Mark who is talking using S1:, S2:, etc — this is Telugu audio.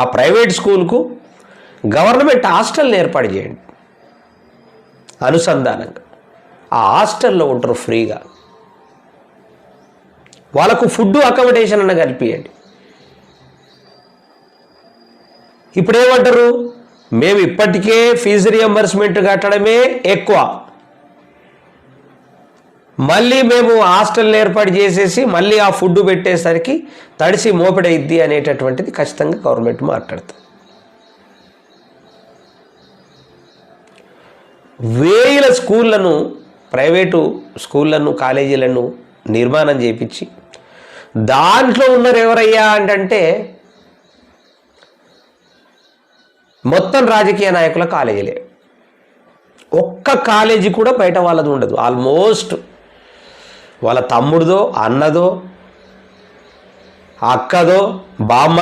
S1: ఆ ప్రైవేట్ స్కూల్కు గవర్నమెంట్ హాస్టల్ని ఏర్పాటు చేయండి అనుసంధానంగా. ఆ హాస్టల్లో ఉంటారు ఫ్రీగా, వాళ్ళకు ఫుడ్ అకామిడేషన్ అన్న కల్పియండి. ఇప్పుడు ఏమంటారు, మేము ఇప్పటికే ఫీజు రియంబర్స్మెంట్ కట్టడమే ఎక్కువ, మళ్ళీ మేము హాస్టల్ని ఏర్పాటు చేసేసి మళ్ళీ ఆ ఫుడ్ పెట్టేసరికి తడిసి మోపిడైద్ది అనేటటువంటిది ఖచ్చితంగా గవర్నమెంట్ మాట్లాడుతుంది. వేల స్కూళ్ళను, ప్రైవేటు స్కూళ్ళను, కాలేజీలను నిర్మాణం చేయించి దాంట్లో ఉన్నారు ఎవరయ్యా అంటే మొత్తం రాజకీయ నాయకుల కాలేజీలే. ఒక్క కాలేజీ కూడా బయట వాళ్ళది ఉండదు. ఆల్మోస్ట్ వాళ్ళ తమ్ముడిదో, అన్నదో, అక్కదో, బామ్మ